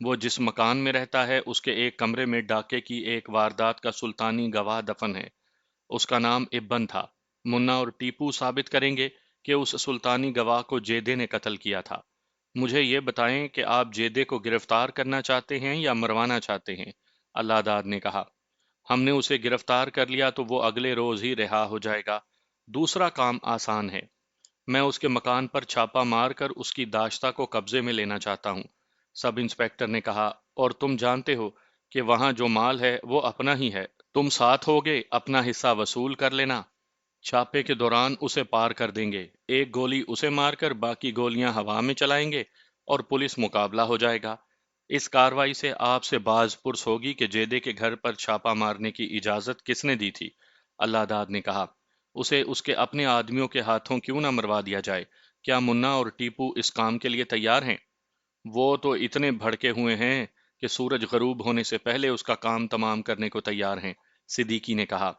وہ جس مکان میں رہتا ہے اس کے ایک کمرے میں ڈاکے کی ایک واردات کا سلطانی گواہ دفن ہے۔ اس کا نام ابن تھا۔ منا اور ٹیپو ثابت کریں گے کہ اس سلطانی گواہ کو جیدے نے قتل کیا تھا۔ مجھے یہ بتائیں کہ آپ جیدے کو گرفتار کرنا چاہتے ہیں یا مروانا چاہتے ہیں؟ اللہ داد نے کہا۔ ہم نے اسے گرفتار کر لیا تو وہ اگلے روز ہی رہا ہو جائے گا۔ دوسرا کام آسان ہے۔ میں اس کے مکان پر چھاپا مار کر اس کی داشتہ کو قبضے میں لینا چاہتا ہوں۔ سب انسپیکٹر نے کہا، اور تم جانتے ہو کہ وہاں جو مال ہے وہ اپنا ہی ہے۔ تم ساتھ ہوگے، اپنا حصہ وصول کر لینا۔ چھاپے کے دوران اسے پار کر دیں گے، ایک گولی اسے مار کر باقی گولیاں ہوا میں چلائیں گے اور پولیس مقابلہ ہو جائے گا۔ اس کاروائی سے آپ سے باز پرس ہوگی کہ جیدے کے گھر پر چھاپا مارنے کی اجازت کس نے دی تھی؟ اللہ داد نے کہا، اسے اس کے اپنے آدمیوں کے ہاتھوں کیوں نہ مروا دیا جائے؟ کیا منا اور ٹیپو اس کام کے لیے تیار ہیں؟ وہ تو اتنے بھڑکے ہوئے ہیں کہ سورج غروب ہونے سے پہلے اس کا کام تمام کرنے کو تیار ہیں، صدیقی نے کہا۔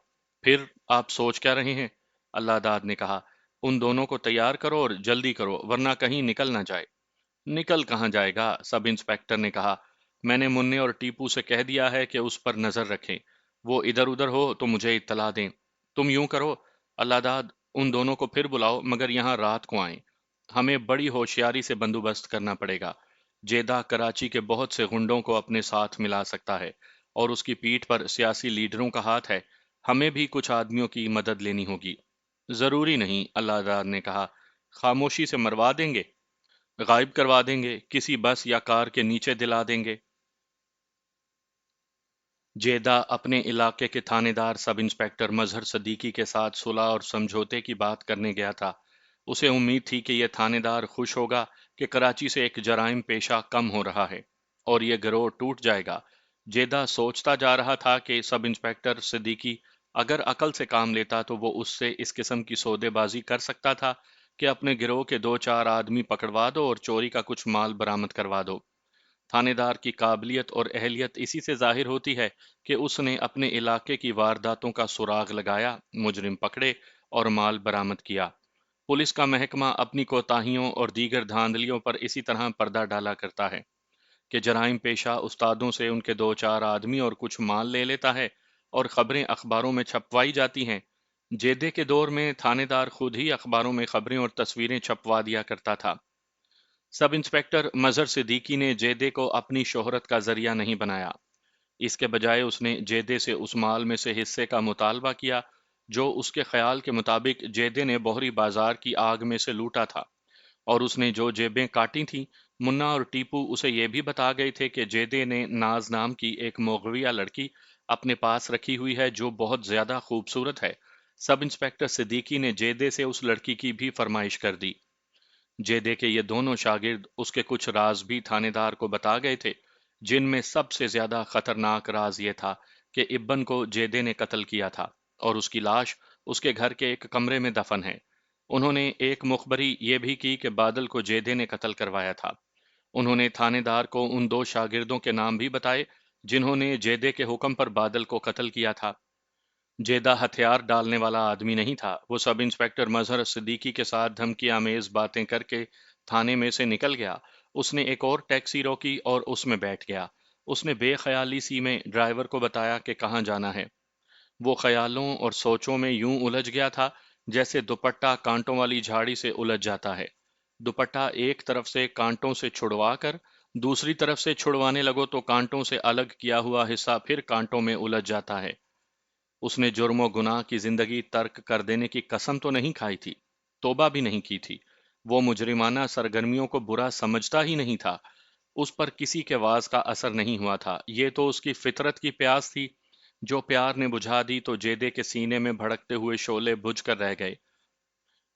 پھر آپ سوچ کیا رہے ہیں؟ اللہ داد نے کہا، ان دونوں کو تیار کرو اور جلدی کرو ورنہ کہیں نکل نہ جائے۔ نکل کہاں جائے گا؟ سب انسپیکٹر نے کہا، میں نے مننے اور ٹیپو سے کہہ دیا ہے کہ اس پر نظر رکھیں، وہ ادھر ادھر ہو تو مجھے اطلاع دیں۔ تم یوں کرو اللہ داد، ان دونوں کو پھر بلاؤ مگر یہاں رات کو آئیں۔ ہمیں بڑی ہوشیاری سے بندوبست کرنا پڑے گا۔ جیدہ کراچی کے بہت سے غنڈوں کو اپنے ساتھ ملا سکتا ہے اور اس کی پیٹھ پر سیاسی لیڈروں کا ہاتھ ہے۔ ہمیں بھی کچھ آدمیوں کی مدد لینی ہوگی۔ ضروری نہیں، اللہ داد نے کہا، خاموشی سے مروا دیں گے، غائب کروا دیں گے، کسی بس یا کار کے نیچے دلا دیں گے۔ جیدہ اپنے علاقے کے تھانے دار سب انسپیکٹر مظہر صدیقی کے ساتھ صلح اور سمجھوتے کی بات کرنے گیا تھا۔ اسے امید تھی کہ یہ تھانے دار خوش ہوگا کہ کراچی سے ایک جرائم پیشہ کم ہو رہا ہے اور یہ گروہ ٹوٹ جائے گا۔ جیدہ سوچتا جا رہا تھا کہ سب انسپیکٹر صدیقی اگر عقل سے کام لیتا تو وہ اس سے اس قسم کی سودے بازی کر سکتا تھا کہ اپنے گروہ کے دو چار آدمی پکڑوا دو اور چوری کا کچھ مال برآمد کروا دو۔ تھانے دار کی قابلیت اور اہلیت اسی سے ظاہر ہوتی ہے کہ اس نے اپنے علاقے کی وارداتوں کا سراغ لگایا، مجرم پکڑے اور مال برآمد کیا۔ پولیس کا محکمہ اپنی کوتاہیوں اور دیگر دھاندلیوں پر اسی طرح پردہ ڈالا کرتا ہے کہ جرائم پیشہ استادوں سے ان کے دو چار آدمی اور کچھ مال لے لیتا ہے اور خبریں اخباروں میں چھپوائی جاتی ہیں۔ جیدے کے دور میں تھانے دار خود ہی اخباروں میں خبریں اور تصویریں چھپوا دیا کرتا تھا۔ سب انسپیکٹر مظہر صدیقی نے جیدے کو اپنی شہرت کا ذریعہ نہیں بنایا۔ اس کے بجائے اس نے جیدے سے اس مال میں سے حصے کا مطالبہ کیا جو اس کے خیال کے مطابق جیدے نے بحری بازار کی آگ میں سے لوٹا تھا، اور اس نے جو جیبیں کاٹی تھیں۔ منا اور ٹیپو اسے یہ بھی بتا گئے تھے کہ جیدے نے ناز نام کی ایک موغویہ لڑکی اپنے پاس رکھی ہوئی ہے جو بہت زیادہ خوبصورت ہے۔ سب انسپیکٹر صدیقی نے جیدے سے اس لڑکی کی بھی فرمائش کر دی۔ جیدے کے یہ دونوں شاگرد اس کے کچھ راز بھی تھانے دار کو بتا گئے تھے، جن میں سب سے زیادہ خطرناک راز یہ تھا کہ ابن کو جیدے نے قتل کیا تھا اور اس کی لاش اس کے گھر کے ایک کمرے میں دفن ہے۔ انہوں نے ایک مخبری یہ بھی کی کہ بادل کو جیدے نے قتل کروایا تھا۔ انہوں نے تھانے دار کو ان دو شاگردوں کے نام بھی بتائے جنہوں نے جیدے کے حکم پر بادل کو قتل کیا تھا۔ جیدہ ہتھیار ڈالنے والا آدمی نہیں تھا۔ وہ سب انسپیکٹر مظہر صدیقی کے ساتھ دھمکی آمیز باتیں کر کے تھانے میں سے نکل گیا۔ اس نے ایک اور ٹیکسی روکی اور اس میں بیٹھ گیا۔ اس نے بے خیالی سی میں ڈرائیور کو بتایا کہ کہاں جانا ہے۔ وہ خیالوں اور سوچوں میں یوں الجھ گیا تھا جیسے دوپٹہ کانٹوں والی جھاڑی سے الجھ جاتا ہے۔ دوپٹہ ایک طرف سے کانٹوں سے چھڑوا کر دوسری طرف سے چھڑوانے لگو تو کانٹوں سے الگ کیا ہوا حصہ پھر کانٹوں میں الجھ جاتا ہے۔ اس نے جرم و گناہ کی زندگی ترک کر دینے کی قسم تو نہیں کھائی تھی، توبہ بھی نہیں کی تھی۔ وہ مجرمانہ سرگرمیوں کو برا سمجھتا ہی نہیں تھا۔ اس پر کسی کے واز کا اثر نہیں ہوا تھا۔ یہ تو اس کی فطرت کی پیاس تھی جو پیار نے بجھا دی تو جیدے کے سینے میں بھڑکتے ہوئے شعلے بجھ کر رہ گئے۔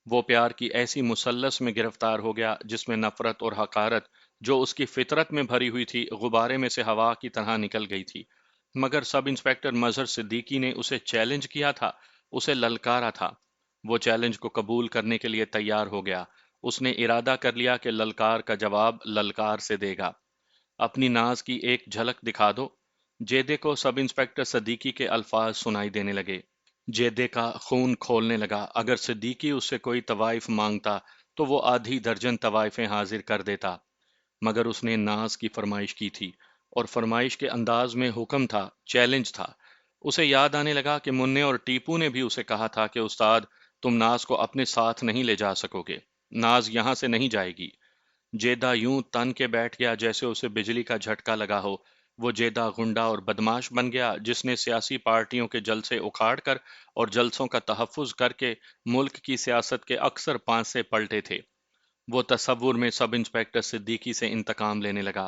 وہ پیار کی ایسی مثلث میں گرفتار ہو گیا جس میں نفرت اور حقارت جو اس کی فطرت میں بھری ہوئی تھی غبارے میں سے ہوا کی طرح نکل گئی تھی۔ مگر سب انسپیکٹر مظہر صدیقی نے اسے چیلنج کیا تھا، اسے للکارا تھا۔ وہ چیلنج کو قبول کرنے کے لیے تیار ہو گیا۔ اس نے ارادہ کر لیا کہ للکار کا جواب للکار سے دے گا۔ اپنی ناز کی ایک جھلک دکھا دو۔ جیدے کو سب انسپیکٹر صدیقی کے الفاظ سنائی دینے لگے۔ جیدے کا خون کھولنے لگا۔ اگر صدیقی اس سے کوئی طوائف مانگتا تو وہ آدھی درجن طوائفیں حاضر کر دیتا۔ مگر اس نے ناز کی فرمائش کی تھی، اور فرمائش کے انداز میں حکم تھا، چیلنج تھا۔ اسے یاد آنے لگا کہ منے اور ٹیپو نے بھی اسے کہا تھا کہ استاد، تم ناز کو اپنے ساتھ نہیں لے جا سکو گے، ناز یہاں سے نہیں جائے گی۔ جیدہ یوں تن کے بیٹھ گیا جیسے اسے بجلی کا جھٹکا لگا ہو۔ وہ جیدہ غنڈا اور بدماش بن گیا جس نے سیاسی پارٹیوں کے جلسے اکھاڑ کر اور جلسوں کا تحفظ کر کے ملک کی سیاست کے اکثر پانسے پلٹے تھے۔ وہ تصور میں سب انسپیکٹر صدیقی سے انتقام لینے لگا۔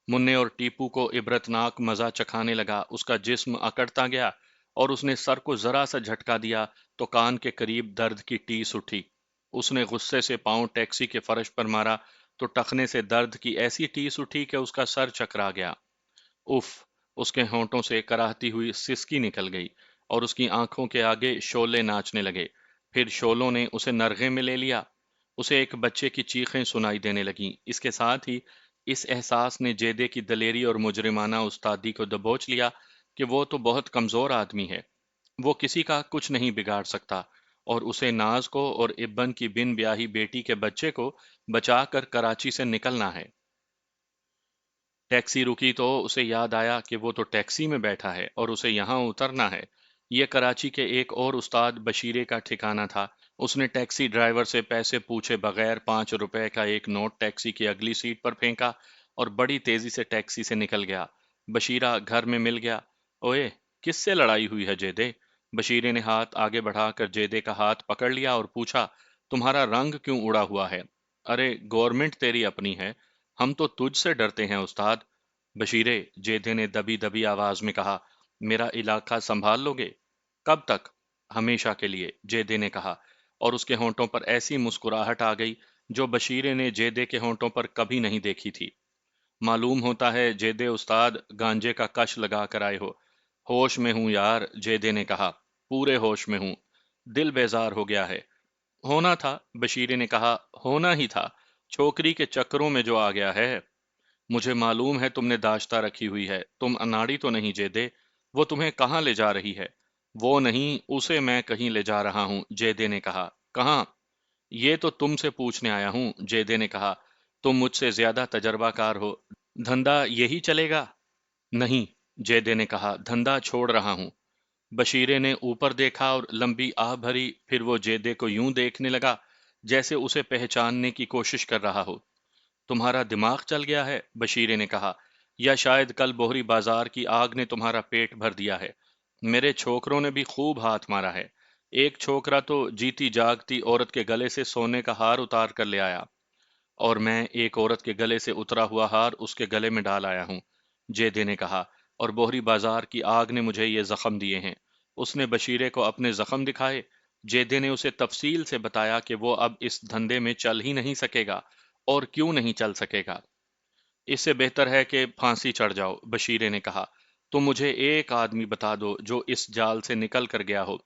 مننے اور ٹیپو کو عبرتناک مزہ چکھانے لگا، اس کا جسم اکڑتا گیا اور اس نے سر کو ذرا سا جھٹکا دیا تو کان کے قریب درد کی ٹیس اٹھی۔ اس نے غصے سے پاؤں ٹیکسی کے فرش پر مارا تو ٹخنے سے درد کی ایسی ٹیس اٹھی کہ اس کا سر چکرا گیا۔ اف! اس کے ہونٹوں سے کراہتی ہوئی سسکی نکل گئی اور اس کی آنکھوں کے آگے شعلے ناچنے لگے۔ پھر شعلوں نے اسے نرغے میں لے لیا۔ اسے ایک بچے کی چیخیں سنائی دینے لگیں۔ اس کے ساتھ ہی اس احساس نے جیدے کی دلیری اور مجرمانہ استادی کو دبوچ لیا کہ وہ تو بہت کمزور آدمی ہے، وہ کسی کا کچھ نہیں بگاڑ سکتا، اور اسے ناز کو اور ابن کی بن بیاہی بیٹی کے بچے کو بچا کر کراچی سے نکلنا ہے۔ ٹیکسی رکی تو اسے یاد آیا کہ وہ تو ٹیکسی میں بیٹھا ہے اور اسے یہاں اترنا ہے۔ یہ کراچی کے ایک اور استاد بشیرے کا ٹھکانہ تھا۔ اس نے ٹیکسی ڈرائیور سے پیسے پوچھے بغیر 5 روپے کا ایک نوٹ ٹیکسی کی اگلی سیٹ پر پھینکا اور بڑی تیزی سے ٹیکسی سے نکل گیا۔ بشیرہ گھر میں مل گیا۔ اوئے، کس سے لڑائی ہوئی ہے جیدے؟ بشیرے نے ہاتھ آگے بڑھا کر جیدے کا ہاتھ پکڑ لیا اور پوچھا، تمہارا رنگ کیوں اڑا ہوا ہے؟ ارے گورنمنٹ تیری اپنی ہے، ہم تو تجھ سے ڈرتے ہیں استاد۔ بشیرے، جیدے نے دبی دبی آواز میں کہا، میرا علاقہ سنبھال لو گے؟ کب تک؟ ہمیشہ کے لیے، جیدے نے کہا، اور اس کے ہونٹوں پر ایسی مسکراہٹ آ گئی جو بشیرے نے جیدے کے ہونٹوں پر کبھی نہیں دیکھی تھی۔ معلوم ہوتا ہے جیدے استاد گانجے کا کش لگا کر آئے ہو۔ ہوش میں ہوں یار، جیدے نے کہا، پورے ہوش میں ہوں، دل بیزار ہو گیا ہے۔ ہونا تھا، بشیرے نے کہا، ہونا ہی تھا، چھوکری کے چکروں میں جو آ گیا ہے۔ مجھے معلوم ہے تم نے داشتہ رکھی ہوئی ہے، تم اناڑی تو نہیں جیدے؟ وہ تمہیں کہاں لے جا رہی ہے؟ وہ نہیں، اسے میں کہیں لے جا رہا ہوں، جیدے نے کہا۔ کہاں؟ یہ تو تم سے پوچھنے آیا ہوں، جیدے نے کہا۔ تم مجھ سے زیادہ تجربہ کار ہو، دھندا یہی چلے گا؟ نہیں، جیدے نے کہا، دھندا چھوڑ رہا ہوں۔ بشیرے نے اوپر دیکھا اور لمبی آہ بھری، پھر وہ جیدے کو یوں دیکھنے لگا جیسے اسے پہچاننے کی کوشش کر رہا ہو۔ تمہارا دماغ چل گیا ہے، بشیرے نے کہا، یا شاید کل بوہری بازار کی آگ نے تمہارا پیٹ بھر دیا ہے۔ میرے چھوکروں نے بھی خوب ہاتھ مارا ہے۔ ایک چھوکرا تو جیتی جاگتی عورت کے گلے سے سونے کا ہار اتار کر لے آیا، اور میں ایک عورت کے گلے سے اترا ہوا ہار اس کے گلے میں ڈال آیا ہوں، جیدے نے کہا، اور بوہری بازار کی آگ نے مجھے یہ زخم دیے ہیں۔ اس نے بشیرے کو اپنے زخم دکھائے۔ جیدے نے اسے تفصیل سے بتایا کہ وہ اب اس دھندے میں چل ہی نہیں سکے گا، اور کیوں نہیں چل سکے گا؟ اس سے بہتر ہے کہ پھانسی چڑھ جاؤ، بشیرے نے کہا۔ تم مجھے ایک آدمی بتا دو جو اس جال سے نکل کر گیا ہو۔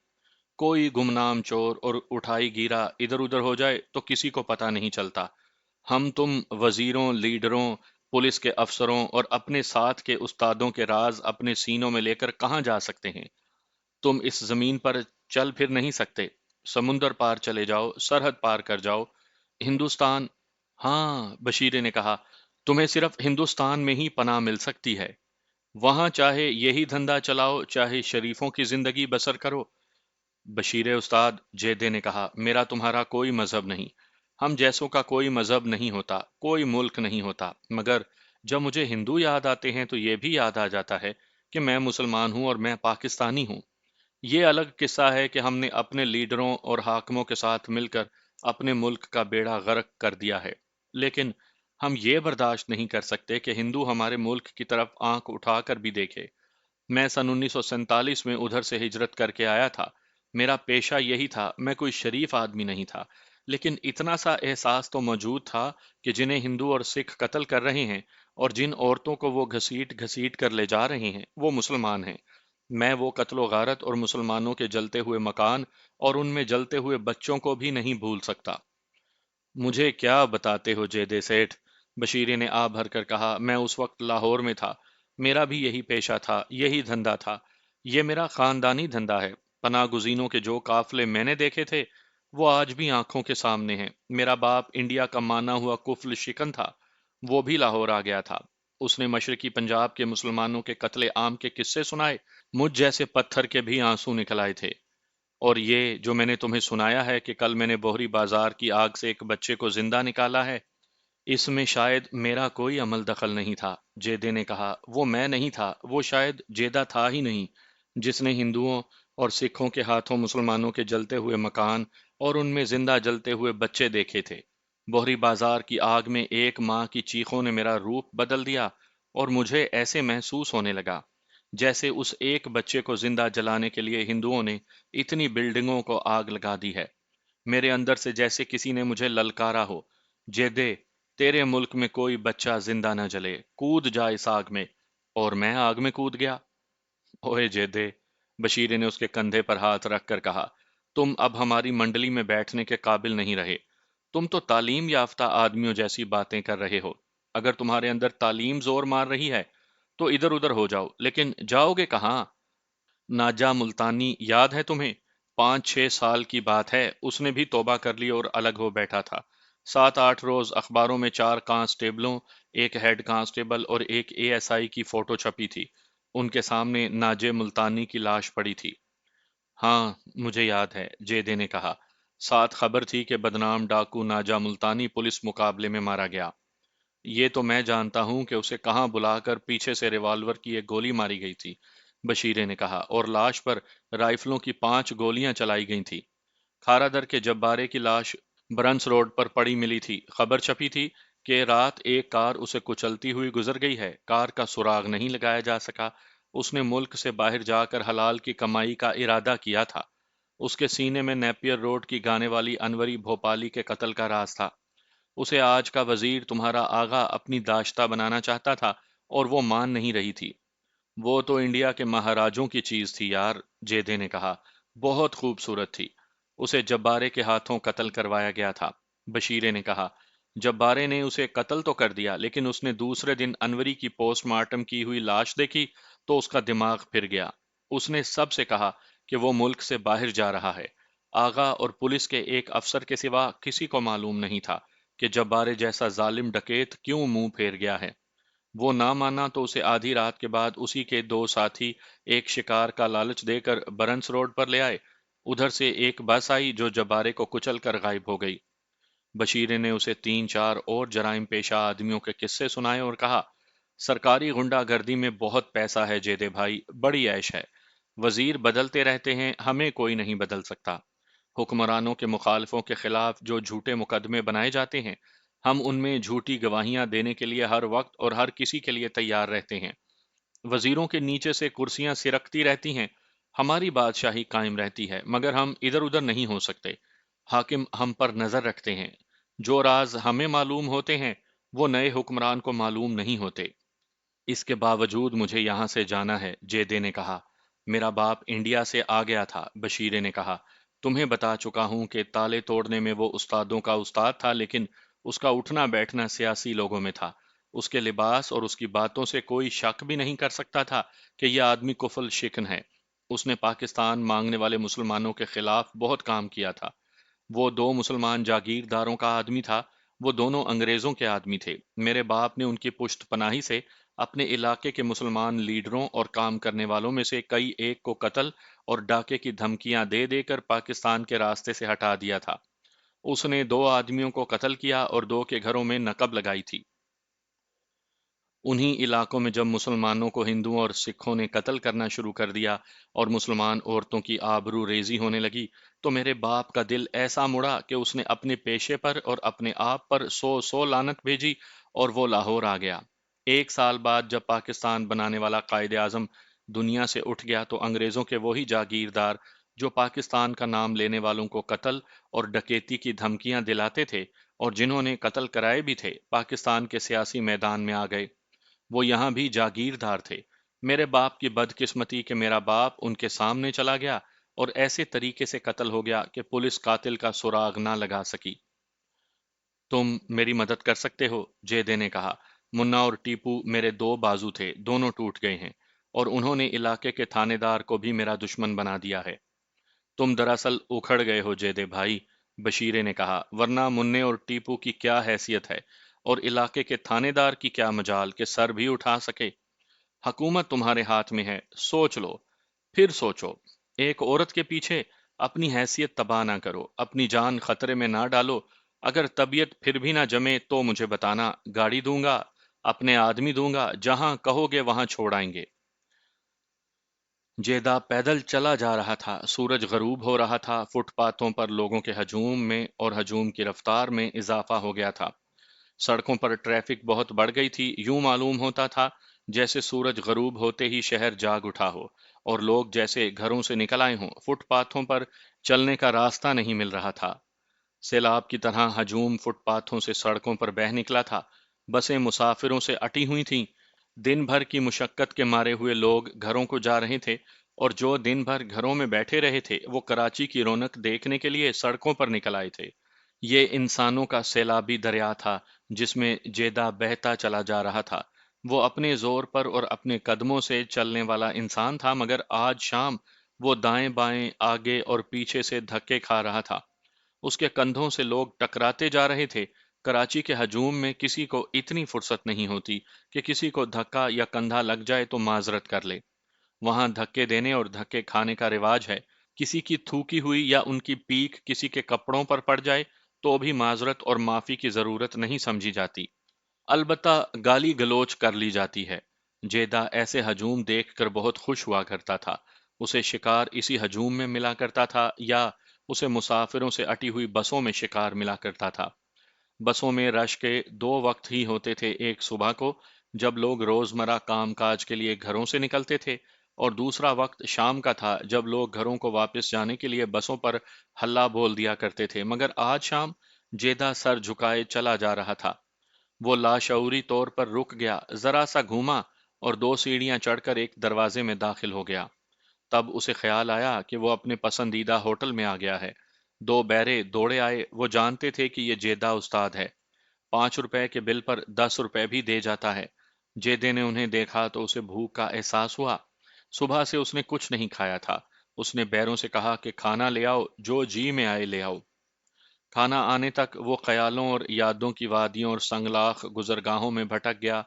کوئی گمنام چور اور اٹھائی گیرا ادھر ادھر ہو جائے تو کسی کو پتہ نہیں چلتا۔ ہم تم وزیروں، لیڈروں، پولیس کے افسروں اور اپنے ساتھ کے استادوں کے راز اپنے سینوں میں لے کر کہاں جا سکتے ہیں؟ تم اس زمین پر چل پھر نہیں سکتے۔ سمندر پار چلے جاؤ، سرحد پار کر جاؤ، ہندوستان۔ ہاں، بشیرے نے کہا، تمہیں صرف ہندوستان میں ہی پناہ مل سکتی ہے۔ وہاں چاہے یہی دھندا چلاؤ، چاہے شریفوں کی زندگی بسر کرو۔ بشیر استاد، جیدے نے کہا، میرا تمہارا کوئی مذہب نہیں، ہم جیسوں کا کوئی مذہب نہیں ہوتا، کوئی ملک نہیں ہوتا، مگر جب مجھے ہندو یاد آتے ہیں تو یہ بھی یاد آ جاتا ہے کہ میں مسلمان ہوں اور میں پاکستانی ہوں۔ یہ الگ قصہ ہے کہ ہم نے اپنے لیڈروں اور حاکموں کے ساتھ مل کر اپنے ملک کا بیڑا غرق کر دیا ہے، لیکن ہم یہ برداشت نہیں کر سکتے کہ ہندو ہمارے ملک کی طرف آنکھ اٹھا کر بھی دیکھے۔ میں سن 1947 میں ادھر سے ہجرت کر کے آیا تھا۔ میرا پیشہ یہی تھا، میں کوئی شریف آدمی نہیں تھا، لیکن اتنا سا احساس تو موجود تھا کہ جنہیں ہندو اور سکھ قتل کر رہے ہیں اور جن عورتوں کو وہ گھسیٹ گھسیٹ کر لے جا رہے ہیں وہ مسلمان ہیں۔ میں وہ قتل و غارت اور مسلمانوں کے جلتے ہوئے مکان اور ان میں جلتے ہوئے بچوں کو بھی نہیں بھول سکتا۔ مجھے کیا بتاتے ہو جیدے سیٹھ، بشیرے نے آ بھر کر کہا، میں اس وقت لاہور میں تھا، میرا بھی یہی پیشہ تھا، یہی دھندا تھا، یہ میرا خاندانی دھندا ہے۔ پناہ گزینوں کے جو قافلے میں نے دیکھے تھے وہ آج بھی آنکھوں کے سامنے ہیں۔ میرا باپ انڈیا کا مانا ہوا کفل شکن تھا، وہ بھی لاہور آ گیا تھا۔ اس نے مشرقی پنجاب کے مسلمانوں کے قتل عام کے قصے سنائے، مجھ جیسے پتھر کے بھی آنسو نکل آئے تھے۔ اور یہ جو میں نے تمہیں سنایا ہے کہ کل میں نے بوہری بازار کی آگ سے ایک بچے کو زندہ نکالا ہے، اس میں شاید میرا کوئی عمل دخل نہیں تھا، جیدے نے کہا۔ وہ میں نہیں تھا، وہ شاید جیدہ تھا ہی نہیں، جس نے ہندوؤں اور سکھوں کے ہاتھوں مسلمانوں کے جلتے ہوئے مکان اور ان میں زندہ جلتے ہوئے بچے دیکھے تھے۔ بوہری بازار کی آگ میں ایک ماں کی چیخوں نے میرا روپ بدل دیا، اور مجھے ایسے محسوس ہونے لگا جیسے اس ایک بچے کو زندہ جلانے کے لیے ہندوؤں نے اتنی بلڈنگوں کو آگ لگا دی ہے۔ میرے اندر سے جیسے کسی نے مجھے للکارا ہو، جیدے، تیرے ملک میں کوئی بچہ زندہ نہ جلے، کود جا اس آگ میں۔ اور میں آگ میں کود گیا۔ اوئے جیدے، بشیر نے اس کے کندھے پر ہاتھ رکھ کر کہا، تم اب ہماری منڈلی میں بیٹھنے کے قابل نہیں رہے۔ تم تو تعلیم یافتہ آدمیوں جیسی باتیں کر رہے ہو۔ اگر تمہارے اندر تعلیم زور مار رہی ہے تو ادھر ادھر ہو جاؤ، لیکن جاؤ گے کہاں؟ ناجا ملتانی یاد ہے تمہیں؟ 5-6 سال کی بات ہے، اس نے بھی توبہ کر لی اور الگ ہو بیٹھا تھا۔ 7-8 روز اخباروں میں 4 کانسٹیبلوں، ایک ہیڈ کانسٹیبل اور ایک ASI کی فوٹو چھپی تھی۔ ان کے سامنے ناجے ملتانی کی لاش پڑی تھی۔ ہاں، مجھے یاد ہے، جیدے نے کہا۔ ساتھ خبر تھی کہ بدنام ڈاکو ناجا ملتانی پولیس مقابلے میں مارا گیا۔ یہ تو میں جانتا ہوں کہ اسے کہاں بلا کر پیچھے سے ریوالور کی ایک گولی ماری گئی تھی، بشیرے نے کہا، اور لاش پر رائفلوں کی 5 گولیاں چلائی گئی تھیں۔ کھارا در کے جبارے کی لاش برنس روڈ پر پڑی ملی تھی۔ خبر چھپی تھی کہ رات ایک کار اسے کچلتی ہوئی گزر گئی ہے۔ کار کا سراغ نہیں لگایا جا سکا۔ اس نے ملک سے باہر جا کر حلال کی کمائی کا ارادہ کیا تھا۔ اس کے سینے میں نیپیر روڈ کی گانے والی انوری بھوپالی کے قتل کا راز تھا۔ اسے آج کا وزیر تمہارا آغا اپنی داشتہ بنانا چاہتا تھا، اور وہ مان نہیں رہی تھی۔ وہ تو انڈیا کے مہاراجوں کی چیز تھی یار، جیدے نے کہا۔ بہت خوبصورت تھی۔ اسے جبارے کے ہاتھوں قتل کروایا گیا تھا، بشیرے نے کہا۔ جبارے نے اسے قتل تو کر دیا، لیکن اس نے دوسرے دن انوری کی پوسٹ مارٹم کی ہوئی لاش دیکھی تو اس کا دماغ پھر گیا۔ اس نے سب سے کہا کہ وہ ملک سے باہر جا رہا ہے۔ آغا اور پولیس کے ایک افسر کے سوا کسی کو معلوم نہیں تھا کہ جبارے جیسا ظالم ڈکیت کیوں منہ پھیر گیا ہے۔ وہ نہ مانا تو اسے آدھی رات کے بعد اسی کے 2 ساتھی ایک شکار کا لالچ دے کر برنس روڈ پر لے آئے۔ ادھر سے ایک بس آئی جو جبارے کو کچل کر غائب ہو گئی۔ بشیر نے اسے 3-4 اور جرائم پیشہ آدمیوں کے قصے سنائے اور کہا، سرکاری غنڈہ گردی میں بہت پیسہ ہے جیدے بھائی، بڑی عیش ہے۔ وزیر بدلتے رہتے ہیں، ہمیں کوئی نہیں بدل سکتا۔ حکمرانوں کے مخالفوں کے خلاف جو جھوٹے مقدمے بنائے جاتے ہیں، ہم ان میں جھوٹی گواہیاں دینے کے لیے ہر وقت اور ہر کسی کے لیے تیار رہتے ہیں۔ وزیروں کے نیچے سے کرسیاں سرکتی رہتی ہیں، ہماری بادشاہی قائم رہتی ہے، مگر ہم ادھر ادھر نہیں ہو سکتے۔ حاکم ہم پر نظر رکھتے ہیں۔ جو راز ہمیں معلوم ہوتے ہیں وہ نئے حکمران کو معلوم نہیں ہوتے۔ اس کے باوجود مجھے یہاں سے جانا ہے، جیدے نے کہا۔ میرا باپ انڈیا سے آ گیا تھا، بشیرے نے کہا۔ تمہیں بتا چکا ہوں کہ تالے توڑنے میں وہ استادوں کا استاد تھا، لیکن اس کا اٹھنا بیٹھنا سیاسی لوگوں میں تھا۔ اس کے لباس اور اس کی باتوں سے کوئی شک بھی نہیں کر سکتا تھا کہ یہ آدمی کفل شکن ہے۔ اس نے پاکستان مانگنے والے مسلمانوں کے خلاف بہت کام کیا تھا۔ وہ 2 مسلمان جاگیرداروں کا آدمی تھا، وہ دونوں انگریزوں کے آدمی تھے۔ میرے باپ نے ان کی پشت پناہی سے اپنے علاقے کے مسلمان لیڈروں اور کام کرنے والوں میں سے کئی ایک کو قتل اور ڈاکے کی دھمکیاں دے دے کر پاکستان کے راستے سے ہٹا دیا تھا۔ اس نے 2 آدمیوں کو قتل کیا اور 2 کے گھروں میں نقب لگائی تھی۔ انہی علاقوں میں جب مسلمانوں کو ہندوؤں اور سکھوں نے قتل کرنا شروع کر دیا اور مسلمان عورتوں کی آبرو ریزی ہونے لگی، تو میرے باپ کا دل ایسا مڑا کہ اس نے اپنے پیشے پر اور اپنے آپ پر 100 لعنت بھیجی، اور وہ لاہور آ گیا۔ 1 سال بعد جب پاکستان بنانے والا قائد اعظم دنیا سے اٹھ گیا تو انگریزوں کے وہی جاگیردار جو پاکستان کا نام لینے والوں کو قتل اور ڈکیتی کی دھمکیاں دلاتے تھے اور جنہوں نے قتل کرائے بھی تھے، پاکستان کے سیاسی میدان میں آ گئے۔ وہ یہاں بھی جاگیردار تھے۔ میرے باپ کی بدقسمتی کہ میرا باپ ان کے سامنے چلا گیا اور ایسے طریقے سے قتل ہو گیا کہ پولیس قاتل کا سراغ نہ لگا سکی۔ تم میری مدد کر سکتے ہو، جیدے نے کہا۔ منا اور ٹیپو میرے 2 بازو تھے، دونوں ٹوٹ گئے ہیں، اور انہوں نے علاقے کے تھانے دار کو بھی میرا دشمن بنا دیا ہے۔ تم دراصل اکھڑ گئے ہو جیدے بھائی، بشیرے نے کہا، ورنہ مننے اور ٹیپو کی کیا حیثیت ہے؟ اور علاقے کے تھانے دار کی کیا مجال کہ سر بھی اٹھا سکے؟ حکومت تمہارے ہاتھ میں ہے، سوچ لو، پھر سوچو۔ ایک عورت کے پیچھے اپنی حیثیت تباہ نہ کرو، اپنی جان خطرے میں نہ ڈالو۔ اگر طبیعت پھر بھی نہ جمے تو مجھے بتانا، گاڑی دوں گا، اپنے آدمی دوں گا، جہاں کہو گے وہاں چھوڑ آئیں گے۔ جیدہ پیدل چلا جا رہا تھا، سورج غروب ہو رہا تھا، فٹ پاتھوں پر لوگوں کے ہجوم میں اور ہجوم کی رفتار میں اضافہ ہو گیا تھا۔ سڑکوں پر ٹریفک بہت بڑھ گئی تھی، یوں معلوم ہوتا تھا جیسے سورج غروب ہوتے ہی شہر جاگ اٹھا ہو اور لوگ جیسے گھروں سے نکل آئے ہوں۔ فٹ پاتھوں پر چلنے کا راستہ نہیں مل رہا تھا، سیلاب کی طرح ہجوم فٹ پاتھوں سے سڑکوں پر بہہ نکلا تھا۔ بسیں مسافروں سے اٹی ہوئی تھیں، دن بھر کی مشقت کے مارے ہوئے لوگ گھروں کو جا رہے تھے، اور جو دن بھر گھروں میں بیٹھے رہے تھے وہ کراچی کی رونق دیکھنے کے لیے سڑکوں پر نکل آئے تھے۔ یہ انسانوں کا سیلابی دریا تھا جس میں جیدہ بہتا چلا جا رہا تھا۔ وہ اپنے زور پر اور اپنے قدموں سے چلنے والا انسان تھا، مگر آج شام وہ دائیں بائیں، آگے اور پیچھے سے دھکے کھا رہا تھا۔ اس کے کندھوں سے لوگ ٹکراتے جا رہے تھے۔ کراچی کے ہجوم میں کسی کو اتنی فرصت نہیں ہوتی کہ کسی کو دھکا یا کندھا لگ جائے تو معذرت کر لے۔ وہاں دھکے دینے اور دھکے کھانے کا رواج ہے۔ کسی کی تھوکی ہوئی یا ان کی پیک کسی کے کپڑوں پر پڑ جائے تو بھی معذرت اور معافی کی ضرورت نہیں سمجھی جاتی، البتہ گالی گلوچ کر لی جاتی ہے۔ جیدہ ایسے ہجوم دیکھ کر بہت خوش ہوا کرتا تھا۔ اسے شکار اسی ہجوم میں ملا کرتا تھا یا اسے مسافروں سے اٹی ہوئی بسوں میں شکار ملا کرتا تھا۔ بسوں میں رش کے دو وقت ہی ہوتے تھے، ایک صبح کو جب لوگ روزمرہ کام کاج کے لیے گھروں سے نکلتے تھے، اور دوسرا وقت شام کا تھا جب لوگ گھروں کو واپس جانے کے لیے بسوں پر ہلہ بول دیا کرتے تھے۔ مگر آج شام جیدہ سر جھکائے چلا جا رہا تھا۔ وہ لاشعوری طور پر رک گیا، ذرا سا گھوما اور دو سیڑھیاں چڑھ کر ایک دروازے میں داخل ہو گیا۔ تب اسے خیال آیا کہ وہ اپنے پسندیدہ ہوٹل میں آ گیا ہے۔ دو بیرے دوڑے آئے، وہ جانتے تھے کہ یہ جیدہ استاد ہے، 5 روپے کے بل پر 10 روپے بھی دے جاتا ہے۔ جیدے نے انہیں دیکھا تو اسے بھوک کا احساس ہوا۔ صبح سے اس نے کچھ نہیں کھایا تھا۔ اس نے بیروں سے کہا کہ کھانا لے آؤ، جو جی میں آئے لے آؤ۔ کھانا آنے تک وہ خیالوں اور یادوں کی وادیوں اور سنگلاخ گزرگاہوں میں بھٹک گیا۔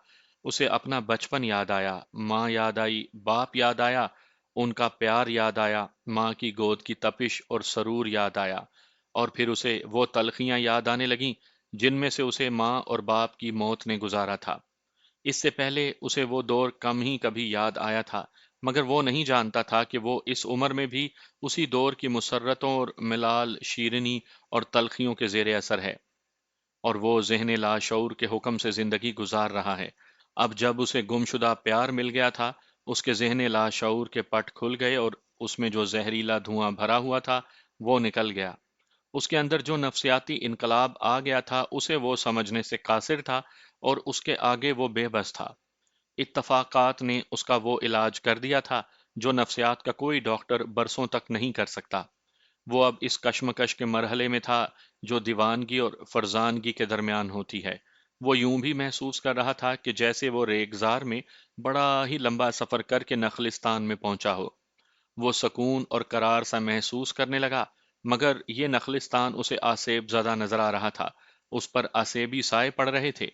اسے اپنا بچپن یاد آیا، ماں یاد آئی، باپ یاد آیا، ان کا پیار یاد آیا، ماں کی گود کی تپش اور سرور یاد آیا، اور پھر اسے وہ تلخیاں یاد آنے لگیں جن میں سے اسے ماں اور باپ کی موت نے گزارا تھا۔ اس سے پہلے اسے وہ دور کم ہی کبھی یاد آیا تھا، مگر وہ نہیں جانتا تھا کہ وہ اس عمر میں بھی اسی دور کی مسرتوں اور ملال شیرنی اور تلخیوں کے زیر اثر ہے، اور وہ ذہن لاشعور کے حکم سے زندگی گزار رہا ہے۔ اب جب اسے گمشدہ پیار مل گیا تھا، اس کے ذہن لاشعور کے پٹ کھل گئے اور اس میں جو زہریلا دھواں بھرا ہوا تھا وہ نکل گیا۔ اس کے اندر جو نفسیاتی انقلاب آ گیا تھا اسے وہ سمجھنے سے قاصر تھا، اور اس کے آگے وہ بے بس تھا۔ اتفاقات نے اس کا وہ علاج کر دیا تھا جو نفسیات کا کوئی ڈاکٹر برسوں تک نہیں کر سکتا۔ وہ اب اس کشمکش کے مرحلے میں تھا جو دیوانگی اور فرزانگی کے درمیان ہوتی ہے۔ وہ یوں بھی محسوس کر رہا تھا کہ جیسے وہ ریگزار میں بڑا ہی لمبا سفر کر کے نخلستان میں پہنچا ہو۔ وہ سکون اور قرار سا محسوس کرنے لگا، مگر یہ نخلستان اسے آسیب زدہ نظر آ رہا تھا۔ اس پر آسیبی سائے پڑ رہے تھے۔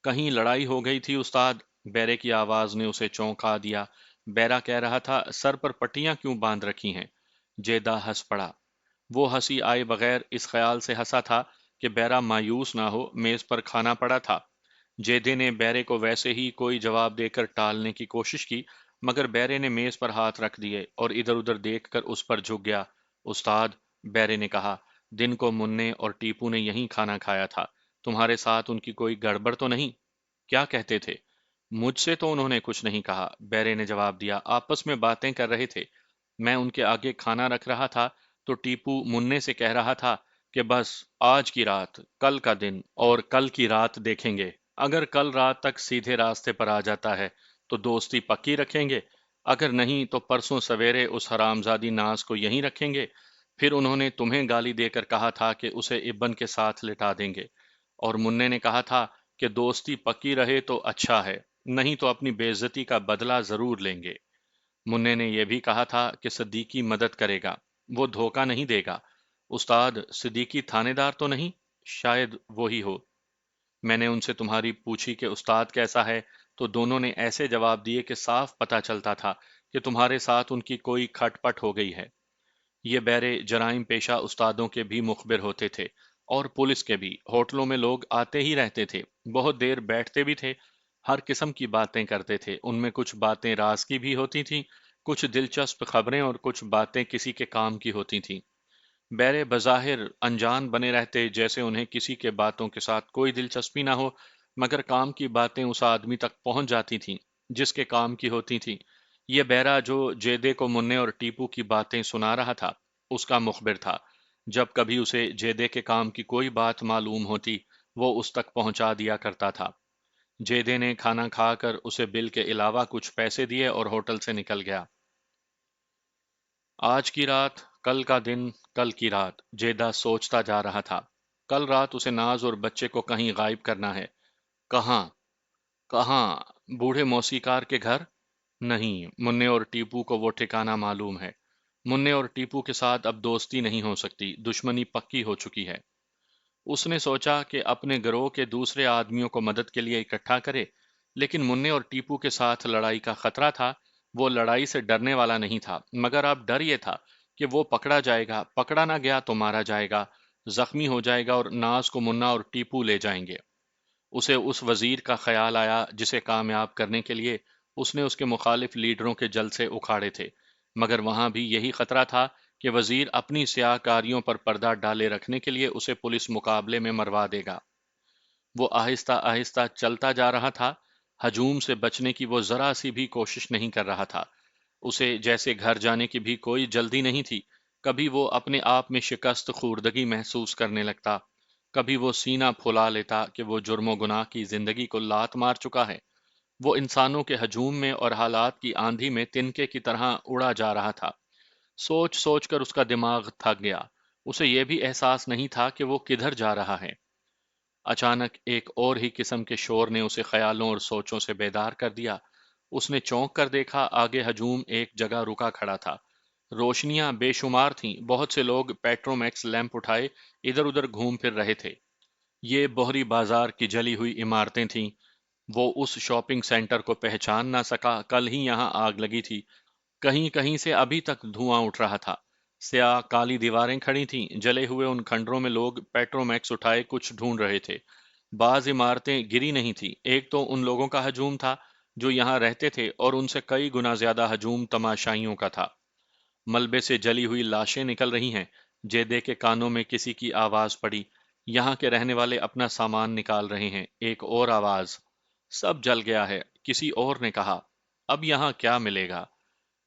کہیں لڑائی ہو گئی تھی استاد؟ بیرے کی آواز نے اسے چونکا دیا۔ بیرا کہہ رہا تھا، سر پر پٹیاں کیوں باندھ رکھی ہیں؟ جیدہ ہنس پڑا۔ وہ ہنسی آئے بغیر اس خیال سے ہنسا تھا کہ بیرا مایوس نہ ہو، میز پر کھانا پڑا تھا۔ جیدے نے بیرے کو ویسے ہی کوئی جواب دے کر ٹالنے کی کوشش کی، مگر بیرے نے میز پر ہاتھ رکھ دیے اور ادھر ادھر دیکھ کر اس پر جھک گیا۔ استاد، بیرے نے کہا، دن کو مننے اور ٹیپو نے یہیں کھانا کھایا تھا، تمہارے ساتھ ان کی کوئی گڑبڑ تو نہیں؟ کیا کہتے تھے؟ مجھ سے تو انہوں نے کچھ نہیں کہا، بیرے نے جواب دیا، آپس میں باتیں کر رہے تھے۔ میں ان کے آگے کھانا رکھ رہا تھا تو ٹیپو مننے سے کہہ رہا تھا کہ بس آج کی رات، کل کا دن اور کل کی رات دیکھیں گے۔ اگر کل رات تک سیدھے راستے پر آ جاتا ہے تو دوستی پکی رکھیں گے، اگر نہیں تو پرسوں سویرے اس حرامزادی ناز کو یہیں رکھیں گے۔ پھر انہوں نے تمہیں گالی دے کر کہا تھا کہ اسے ابن کے ساتھ لٹا دیں گے، اور مننے نے کہا تھا کہ دوستی پکی رہے تو اچھا ہے، نہیں تو اپنی بے عزتی کا بدلہ ضرور لیں گے۔ مننے نے یہ بھی کہا تھا کہ صدیقی مدد کرے گا، وہ دھوکہ نہیں دے گا۔ استاد، صدیقی تھانے دار تو نہیں؟ شاید وہی ہو۔ میں نے ان سے تمہاری پوچھی کہ استاد کیسا ہے، تو دونوں نے ایسے جواب دیے کہ صاف پتہ چلتا تھا کہ تمہارے ساتھ ان کی کوئی کھٹ پٹ ہو گئی ہے۔ یہ بہرے جرائم پیشہ استادوں کے بھی مخبر ہوتے تھے، اور پولیس کے بھی۔ ہوٹلوں میں لوگ آتے ہی رہتے تھے، بہت دیر بیٹھتے بھی تھے، ہر قسم کی باتیں کرتے تھے۔ ان میں کچھ باتیں راز کی بھی ہوتی تھیں، کچھ دلچسپ خبریں، اور کچھ باتیں کسی کے کام کی ہوتی تھیں۔ بہرے بظاہر انجان بنے رہتے، جیسے انہیں کسی کے باتوں کے ساتھ کوئی دلچسپی نہ ہو، مگر کام کی باتیں اس آدمی تک پہنچ جاتی تھیں جس کے کام کی ہوتی تھیں۔ یہ بہرا جو جیدے کو منے اور ٹیپو کی باتیں سنا رہا تھا، اس کا مخبر تھا۔ جب کبھی اسے جیدے کے کام کی کوئی بات معلوم ہوتی، وہ اس تک پہنچا دیا کرتا تھا۔ جیدے نے کھانا کھا کر اسے بل کے علاوہ کچھ پیسے دیے اور ہوٹل سے نکل گیا۔ آج کی رات، کل کا دن، کل کی رات، جیدہ سوچتا جا رہا تھا۔ کل رات اسے ناز اور بچے کو کہیں غائب کرنا ہے۔ کہاں؟ کہاں؟ بوڑھے موسیقار کے گھر؟ نہیں، مننے اور ٹیپو کو وہ ٹھکانہ معلوم ہے۔ مننے اور ٹیپو کے ساتھ اب دوستی نہیں ہو سکتی، دشمنی پکی ہو چکی ہے۔ اس نے سوچا کہ اپنے گروہ کے دوسرے آدمیوں کو مدد کے لیے اکٹھا کرے، لیکن مننے اور ٹیپو کے ساتھ لڑائی کا خطرہ تھا۔ وہ لڑائی سے ڈرنے والا نہیں تھا، مگر اب ڈر یہ تھا کہ وہ پکڑا جائے گا، پکڑا نہ گیا تو مارا جائے گا، زخمی ہو جائے گا، اور ناز کو منا اور ٹیپو لے جائیں گے۔ اسے اس وزیر کا خیال آیا جسے کامیاب کرنے کے لیے اس نے اس کے مخالف لیڈروں کے جلسے اکھاڑے تھے، مگر وہاں بھی یہی خطرہ تھا کہ وزیر اپنی سیاہ کاریوں پر پردہ ڈالے رکھنے کے لیے اسے پولیس مقابلے میں مروا دے گا۔ وہ آہستہ آہستہ چلتا جا رہا تھا، ہجوم سے بچنے کی وہ ذرا سی بھی کوشش نہیں کر رہا تھا۔ اسے جیسے گھر جانے کی بھی کوئی جلدی نہیں تھی۔ کبھی وہ اپنے آپ میں شکست خوردگی محسوس کرنے لگتا، کبھی وہ سینہ پھلا لیتا کہ وہ جرم و گناہ کی زندگی کو لات مار چکا ہے۔ وہ انسانوں کے ہجوم میں اور حالات کی آندھی میں تنکے کی طرح اڑا جا رہا تھا۔ سوچ سوچ کر اس کا دماغ تھک گیا۔ اسے یہ بھی احساس نہیں تھا کہ وہ کدھر جا رہا ہے۔ اچانک ایک اور ہی قسم کے شور نے اسے خیالوں اور سوچوں سے بیدار کر دیا۔ اس نے چونک کر دیکھا، آگے ہجوم ایک جگہ رکا کھڑا تھا۔ روشنیاں بے شمار تھیں، بہت سے لوگ پیٹرومیکس لیمپ اٹھائے ادھر ادھر گھوم پھر رہے تھے۔ یہ بحری بازار کی جلی ہوئی عمارتیں تھیں۔ وہ اس شاپنگ سینٹر کو پہچان نہ سکا، کل ہی یہاں آگ لگی تھی۔ کہیں کہیں سے ابھی تک دھواں اٹھ رہا تھا۔ سیاہ کالی دیواریں کھڑی تھیں، جلے ہوئے ان کھنڈروں میں لوگ پیٹرومیکس اٹھائے کچھ ڈھونڈ رہے تھے۔ بعض عمارتیں گری نہیں تھی، ایک تو ان لوگوں کا ہجوم تھا جو یہاں رہتے تھے، اور ان سے کئی گنا زیادہ ہجوم تماشائیوں کا تھا۔ ملبے سے جلی ہوئی لاشیں نکل رہی ہیں۔ جیدے کے کانوں میں کسی کی آواز پڑی، یہاں کے رہنے والے اپنا سامان نکال رہے ہیں۔ ایک اور آواز، سب جل گیا ہے، کسی اور نے کہا۔ اب یہاں کیا ملے گا؟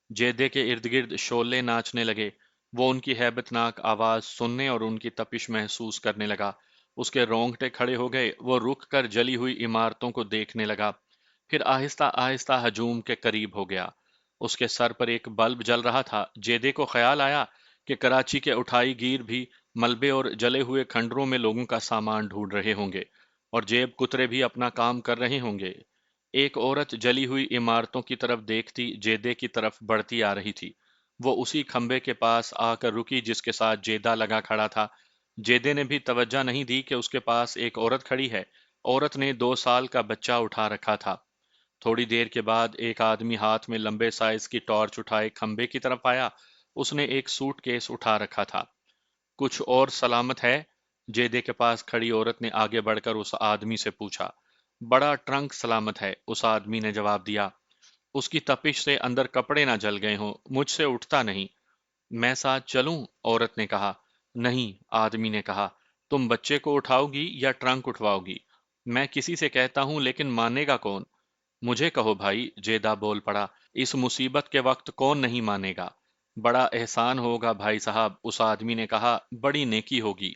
جیدے کے ارد گرد شعلے ناچنے لگے۔ وہ ان کی ہیبت ناک آواز سننے اور ان کی تپش محسوس کرنے لگا۔ اس کے رونگٹے کھڑے ہو گئے، وہ رک کر جلی ہوئی عمارتوں کو دیکھنے لگا، پھر آہستہ آہستہ ہجوم کے قریب ہو گیا۔ اس کے سر پر ایک بلب جل رہا تھا۔ جیدے کو خیال آیا کہ کراچی کے اٹھائی گیر بھی ملبے اور جلے ہوئے کھنڈروں میں لوگوں کا سامان ڈھونڈ رہے ہوں گے، اور جیب کترے بھی اپنا کام کر رہے ہوں گے۔ ایک عورت جلی ہوئی عمارتوں کی طرف دیکھتی جیدے کی طرف بڑھتی آ رہی تھی۔ وہ اسی کھمبے کے پاس آ کر رکی جس کے ساتھ جیدہ لگا کھڑا تھا۔ جیدے نے بھی توجہ نہیں دی کہ اس کے پاس ایک عورت کھڑی ہے۔ عورت نے 2 سال کا بچہ اٹھا رکھا تھا۔ تھوڑی دیر کے بعد ایک آدمی ہاتھ میں لمبے سائز کی ٹارچ اٹھائے کھمبے کی طرف آیا۔ اس نے ایک سوٹ کیس اٹھا رکھا تھا۔ کچھ اور سلامت ہے؟ جیدے کے پاس کھڑی عورت نے آگے بڑھ کر اس آدمی سے پوچھا۔ بڑا ٹرنک سلامت ہے، اس آدمی نے جواب دیا۔ اس کی تپش سے اندر کپڑے نہ جل گئے ہوں، مجھ سے اٹھتا نہیں۔ میں ساتھ چلوں؟ عورت نے کہا۔ نہیں، آدمی نے کہا، تم بچے کو اٹھاؤ گی یا ٹرنک اٹھواؤ گی؟ میں کسی سے کہتا ہوں لیکن مانے گا کون؟ مجھے کہو بھائی، جیدہ بول پڑا، اس مصیبت کے وقت کون نہیں مانے گا؟ بڑا احسان ہوگا بھائی صاحب، اس آدمی نے کہا، بڑی نیکی ہوگی۔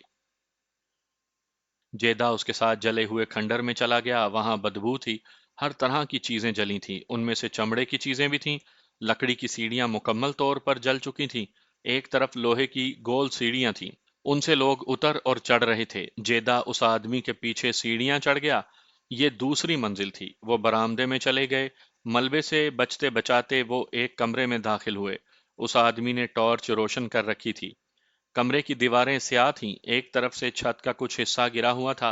جیدہ اس کے ساتھ جلے ہوئے کھنڈر میں چلا گیا۔ وہاں بدبو تھی، ہر طرح کی چیزیں جلی تھیں، ان میں سے چمڑے کی چیزیں بھی تھیں۔ لکڑی کی سیڑھیاں مکمل طور پر جل چکی تھیں، ایک طرف لوہے کی گول سیڑھیاں تھیں، ان سے لوگ اتر اور چڑھ رہے تھے۔ جیدہ اس آدمی کے پیچھے سیڑھیاں چڑھ گیا۔ یہ دوسری منزل تھی۔ وہ برآمدے میں چلے گئے، ملبے سے بچتے بچاتے وہ ایک کمرے میں داخل ہوئے۔ اس آدمی نے ٹارچ روشن کر رکھی تھی۔ کمرے کی دیواریں سیاہ تھیں، ایک طرف سے چھت کا کچھ حصہ گرا ہوا تھا،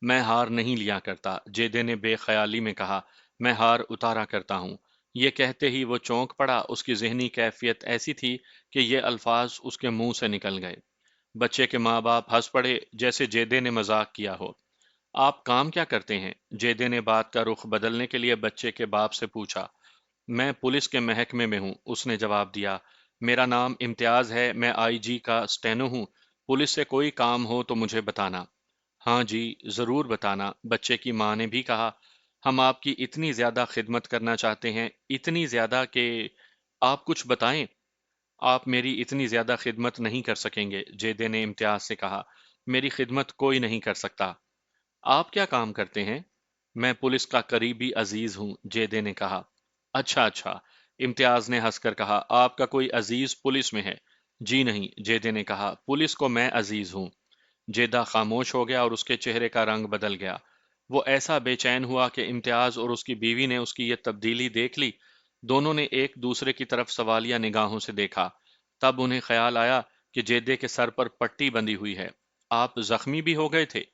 میں ہار نہیں لیا کرتا، جیدے نے بے خیالی میں کہا۔ میں ہار اتارا کرتا ہوں۔ یہ کہتے ہی وہ چونک پڑا، اس کی ذہنی کیفیت ایسی تھی کہ یہ الفاظ اس کے منہ سے نکل گئے۔ بچے کے ماں باپ ہنس پڑے جیسے جیدے نے مذاق کیا ہو۔ آپ کام کیا کرتے ہیں؟ جیدے نے بات کا رخ بدلنے کے لیے بچے کے باپ سے پوچھا۔ میں پولیس کے محکمے میں ہوں، اس نے جواب دیا۔ میرا نام امتیاز ہے، میں آئی جی کا اسٹینو ہوں۔ پولیس سے کوئی کام ہو تو مجھے بتانا۔ ہاں جی، ضرور بتانا، بچے کی ماں نے بھی کہا۔ ہم آپ کی اتنی زیادہ خدمت کرنا چاہتے ہیں، اتنی زیادہ کہ آپ کچھ بتائیں۔ آپ میری اتنی زیادہ خدمت نہیں کر سکیں گے، جیدے نے امتیاز سے کہا۔ میری خدمت کوئی نہیں کر سکتا۔ آپ کیا کام کرتے ہیں؟ میں پولیس کا قریبی عزیز ہوں، جیدے نے کہا۔ اچھا اچھا، امتیاز نے ہنس کر کہا۔ آپ کا کوئی عزیز پولیس میں ہے؟ جی نہیں، جیدے نے کہا، پولیس کو میں عزیز ہوں۔ جیدہ خاموش ہو گیا اور اس کے چہرے کا رنگ بدل گیا۔ وہ ایسا بے چین ہوا کہ امتیاز اور اس کی بیوی نے اس کی یہ تبدیلی دیکھ لی۔ دونوں نے ایک دوسرے کی طرف سوالیہ نگاہوں سے دیکھا۔ تب انہیں خیال آیا کہ جیدے کے سر پر پٹی بندھی ہوئی ہے۔ آپ زخمی بھی ہو گئے تھے؟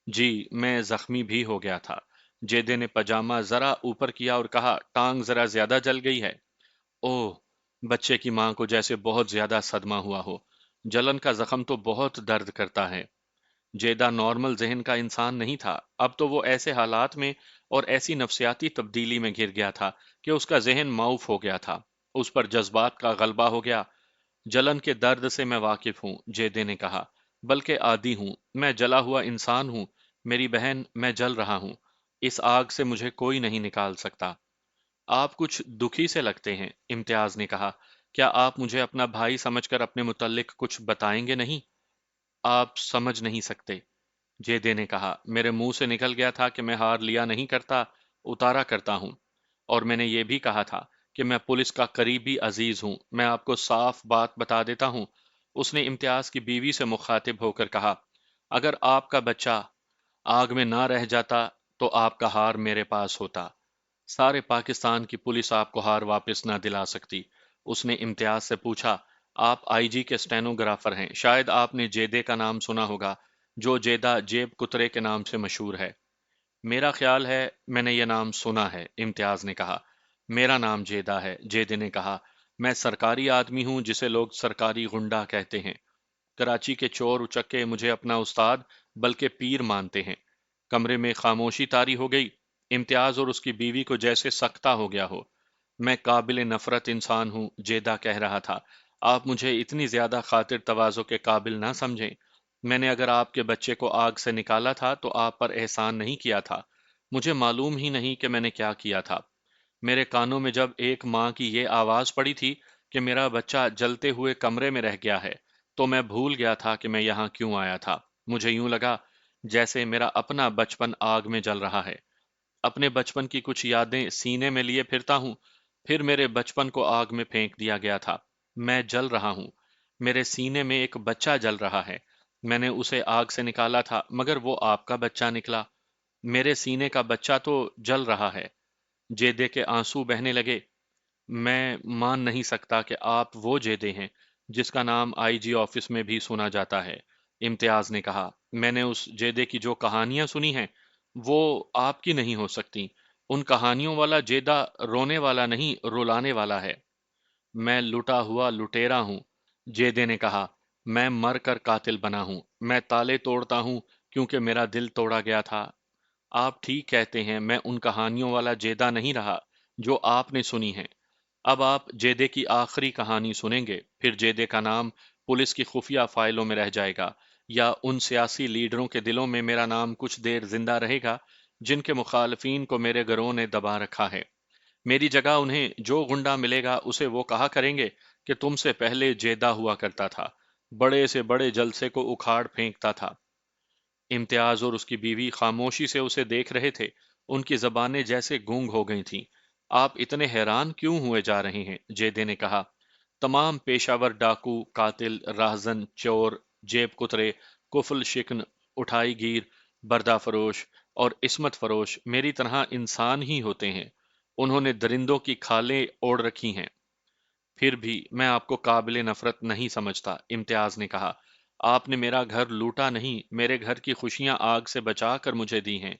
جی، میں زخمی بھی ہو گیا تھا۔ جیدے نے پاجامہ ذرا اوپر کیا اور کہا، ٹانگ ذرا زیادہ جل گئی ہے۔ اوہ! بچے کی ماں کو جیسے بہت زیادہ صدمہ ہوا ہو۔ جلن کا زخم تو بہت درد کرتا ہے۔ جیدہ نارمل ذہن کا انسان نہیں تھا۔ اب تو وہ ایسے حالات میں اور ایسی نفسیاتی تبدیلی میں گر گیا تھا کہ اس کا ذہن معاف ہو گیا تھا۔ اس پر جذبات کا غلبہ ہو گیا۔ جلن کے درد سے میں واقف ہوں، جیدے نے کہا، بلکہ عادی ہوں۔ میں جلا ہوا انسان ہوں۔ میری بہن، میں جل رہا ہوں۔ اس آگ سے مجھے کوئی نہیں نکال سکتا۔ آپ کچھ دکھی سے لگتے ہیں، امتیاز نے کہا۔ کیا آپ مجھے اپنا بھائی سمجھ کر اپنے متعلق کچھ بتائیں گے نہیں؟ آپ سمجھ نہیں سکتے، جیدے نے کہا۔ میرے منہ سے نکل گیا تھا کہ میں ہار لیا نہیں کرتا، اتارا کرتا ہوں۔ اور میں نے یہ بھی کہا تھا کہ میں پولیس کا قریبی عزیز ہوں۔ میں آپ کو صاف بات بتا دیتا ہوں۔ اس نے امتیاز کی بیوی سے مخاطب ہو کر کہا، اگر آپ کا بچہ آگ میں نہ رہ جاتا تو آپ کا ہار میرے پاس ہوتا۔ سارے پاکستان کی پولیس آپ کو ہار واپس نہ دلا سکتی۔ اس نے امتیاز سے پوچھا، آپ آئی جی کے اسٹینوگرافر ہیں، شاید آپ نے جیدے کا نام سنا ہوگا، جو جیدہ جیب کترے کے نام سے مشہور ہے۔ میرا خیال ہے میں نے یہ نام سنا ہے، امتیاز نے کہا۔ میرا نام جیدہ ہے، جیدے نے کہا۔ میں سرکاری آدمی ہوں جسے لوگ سرکاری غنڈہ کہتے ہیں۔ کراچی کے چور اچکے مجھے اپنا استاد بلکہ پیر مانتے ہیں۔ کمرے میں خاموشی طاری ہو گئی۔ امتیاز اور اس کی بیوی کو جیسے سکتہ ہو گیا ہو۔ میں قابل نفرت انسان ہوں، جیدہ کہہ رہا تھا۔ آپ مجھے اتنی زیادہ خاطر تواضع کے قابل نہ سمجھیں۔ میں نے اگر آپ کے بچے کو آگ سے نکالا تھا تو آپ پر احسان نہیں کیا تھا۔ مجھے معلوم ہی نہیں کہ میں نے کیا کیا تھا۔ میرے کانوں میں جب ایک ماں کی یہ آواز پڑی تھی کہ میرا بچہ جلتے ہوئے کمرے میں رہ گیا ہے، تو میں بھول گیا تھا کہ میں یہاں کیوں آیا تھا۔ مجھے یوں لگا جیسے میرا اپنا بچپن آگ میں جل رہا ہے۔ اپنے بچپن کی کچھ یادیں سینے میں لیے پھرتا ہوں، پھر میرے بچپن کو آگ میں پھینک دیا گیا تھا۔ میں جل رہا ہوں۔ میرے سینے میں ایک بچہ جل رہا ہے۔ میں نے اسے آگ سے نکالا تھا مگر وہ آپ کا بچہ نکلا۔ میرے سینے کا بچہ تو جل رہا ہے۔ جیدے کے آنسو بہنے لگے۔ میں مان نہیں سکتا کہ آپ وہ جیدے ہیں جس کا نام آئی جی آفس میں بھی سنا جاتا ہے، امتیاز نے کہا۔ میں نے اس جیدے کی جو کہانیاں سنی ہیں وہ آپ کی نہیں ہو سکتی۔ ان کہانیوں والا جیدہ رونے والا نہیں، رلانے والا ہے۔ میں لٹا ہوا لٹیرا ہوں، جیدے نے کہا۔ میں مر کر قاتل بنا ہوں۔ میں تالے توڑتا ہوں کیونکہ میرا دل توڑا گیا تھا۔ آپ ٹھیک کہتے ہیں، میں ان کہانیوں والا جیدہ نہیں رہا جو آپ نے سنی ہیں۔ اب آپ جیدے کی آخری کہانی سنیں گے، پھر جیدے کا نام پولیس کی خفیہ فائلوں میں رہ جائے گا، یا ان سیاسی لیڈروں کے دلوں میں میرا نام کچھ دیر زندہ رہے گا جن کے مخالفین کو میرے گروہ نے دبا رکھا ہے۔ میری جگہ انہیں جو گنڈا ملے گا اسے وہ کہا کریں گے کہ تم سے پہلے جیدہ ہوا کرتا تھا، بڑے سے بڑے جلسے کو اکھاڑ پھینکتا تھا۔ امتیاز اور اس کی بیوی خاموشی سے اسے دیکھ رہے تھے۔ ان کی زبانیں جیسے گونگ ہو گئی تھیں۔ آپ اتنے حیران کیوں ہوئے جا رہے ہیں؟ جیدے نے کہا۔ تمام پیشہ ور ڈاکو، قاتل، راہزن، چور، جیب کترے، کفل شکن، اٹھائی گیر، بردہ فروش اور عصمت فروش میری طرح انسان ہی ہوتے ہیں۔ انہوں نے درندوں کی کھالیں اوڑھ رکھی ہیں۔ پھر بھی میں آپ کو قابل نفرت نہیں سمجھتا، امتیاز نے کہا۔ آپ نے میرا گھر لوٹا نہیں، میرے گھر کی خوشیاں آگ سے بچا کر مجھے دی ہیں۔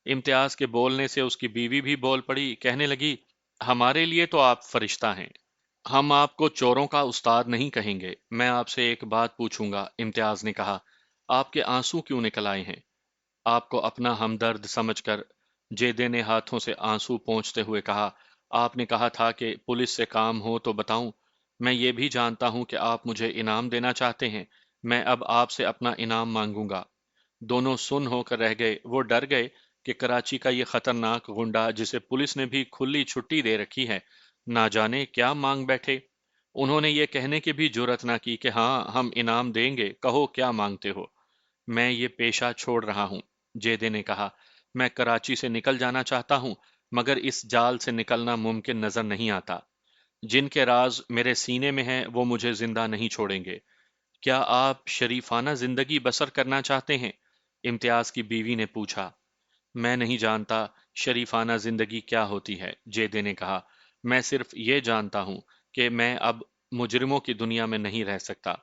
امتیاز کے بولنے سے اس کی بیوی بھی بول پڑی، کہنے لگی، ہمارے لیے تو آپ فرشتہ ہیں، ہم آپ کو چوروں کا استاد نہیں کہیں گے۔ میں آپ سے ایک بات پوچھوں گا، امتیاز نے کہا، آپ کے آنسو کیوں نکل آئے ہیں؟ آپ کو اپنا ہمدرد سمجھ کر جیدے نے ہاتھوں سے آنسو پونچھتے ہوئے کہا، آپ نے کہا تھا کہ پولیس سے کام ہو تو بتاؤں۔ میں یہ بھی جانتا ہوں کہ آپ مجھے انعام دینا چاہتے ہیں، میں اب آپ سے اپنا انعام مانگوں گا۔ دونوں سن ہو کر رہ گئے، وہ ڈر گئے کہ کراچی کا یہ خطرناک گنڈا جسے پولیس نے بھی کھلی چھٹی دے رکھی ہے، نہ جانے کیا مانگ بیٹھے۔ انہوں نے یہ کہنے کی بھی جرت نہ کی کہ ہاں ہم انعام دیں گے، کہو کیا مانگتے ہو۔ میں یہ پیشہ چھوڑ رہا ہوں، جیدے نے کہا، میں کراچی سے نکل جانا چاہتا ہوں، مگر اس جال سے نکلنا ممکن نظر نہیں آتا۔ جن کے راز میرے سینے میں ہیں وہ مجھے زندہ نہیں چھوڑیں گے۔ کیا آپ شریفانہ زندگی بسر کرنا چاہتے ہیں؟ امتیاز کی بیوی نے پوچھا۔ میں نہیں جانتا شریفانہ زندگی کیا ہوتی ہے، جیدے نے کہا، میں صرف یہ جانتا ہوں کہ میں اب مجرموں کی دنیا میں نہیں رہ سکتا۔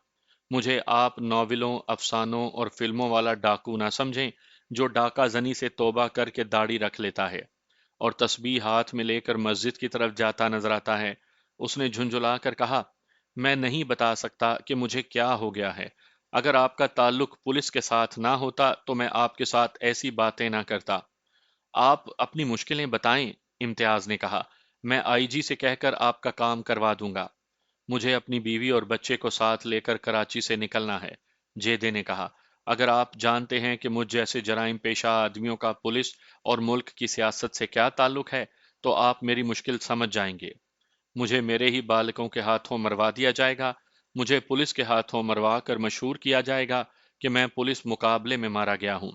مجھے آپ ناولوں، افسانوں اور فلموں والا ڈاکو نہ سمجھیں جو ڈاکہ زنی سے توبہ کر کے داڑھی رکھ لیتا ہے اور تسبیح ہاتھ میں لے کر مسجد کی طرف جاتا نظر آتا ہے۔ اس نے جھنجھلا کر کہا، میں نہیں بتا سکتا کہ مجھے کیا ہو گیا ہے۔ اگر آپ کا تعلق پولیس کے ساتھ نہ ہوتا تو میں آپ کے ساتھ ایسی باتیں نہ کرتا۔ آپ اپنی مشکلیں بتائیں، امتیاز نے کہا، میں آئی جی سے کہہ کر آپ کا کام کروا دوں گا۔ مجھے اپنی بیوی اور بچے کو ساتھ لے کر کراچی سے نکلنا ہے، جیدے نے کہا۔ اگر آپ جانتے ہیں کہ مجھ جیسے جرائم پیشہ آدمیوں کا پولیس اور ملک کی سیاست سے کیا تعلق ہے تو آپ میری مشکل سمجھ جائیں گے۔ مجھے میرے ہی بالکوں کے ہاتھوں مروا دیا جائے گا، مجھے پولیس کے ہاتھوں مروا کر مشہور کیا جائے گا کہ میں پولیس مقابلے میں مارا گیا ہوں۔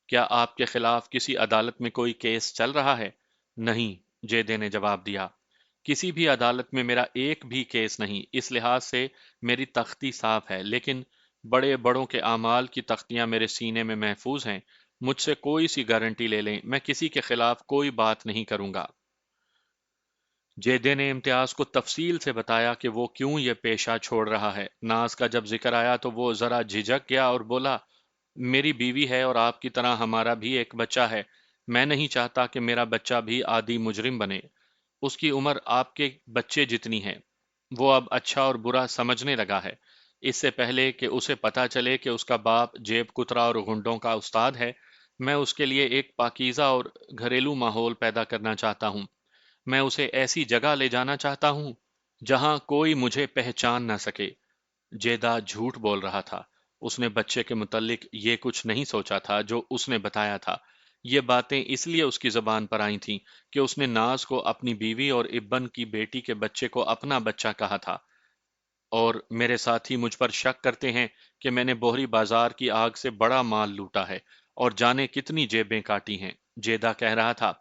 کیا آپ کے خلاف کسی عدالت میں کوئی کیس چل رہا ہے؟ نہیں، جیدے نے جواب دیا، کسی بھی عدالت میں میرا ایک بھی کیس نہیں، اس لحاظ سے میری تختی صاف ہے، لیکن بڑے بڑوں کے اعمال کی تختیاں میرے سینے میں محفوظ ہیں۔ مجھ سے کوئی سی گارنٹی لے لیں، میں کسی کے خلاف کوئی بات نہیں کروں گا۔ جیدے نے امتیاز کو تفصیل سے بتایا کہ وہ کیوں یہ پیشہ چھوڑ رہا ہے۔ ناز کا جب ذکر آیا تو وہ ذرا جھجک گیا اور بولا، میری بیوی ہے اور آپ کی طرح ہمارا بھی ایک بچہ ہے، میں نہیں چاہتا کہ میرا بچہ بھی عادی مجرم بنے۔ اس کی عمر آپ کے بچے جتنی ہے، وہ اب اچھا اور برا سمجھنے لگا ہے۔ اس سے پہلے کہ اسے پتا چلے کہ اس کا باپ جیب کترا اور گنڈوں کا استاد ہے، میں اس کے لیے ایک پاکیزہ اور گھریلو ماحول پیدا کرنا چاہتا ہوں۔ میں اسے ایسی جگہ لے جانا چاہتا ہوں جہاں کوئی مجھے پہچان نہ سکے۔ جیدہ جھوٹ بول رہا تھا، اس نے بچے کے متعلق یہ کچھ نہیں سوچا تھا جو اس نے بتایا تھا۔ یہ باتیں اس لیے اس کی زبان پر آئی تھیں کہ اس نے ناز کو اپنی بیوی اور ابن کی بیٹی کے بچے کو اپنا بچہ کہا تھا، اور میرے ساتھی مجھ پر شک کرتے ہیں کہ میں نے بوہری بازار کی آگ سے بڑا مال لوٹا ہے اور جانے کتنی جیبیں کاٹی ہیں۔ جیدہ کہہ رہا تھا،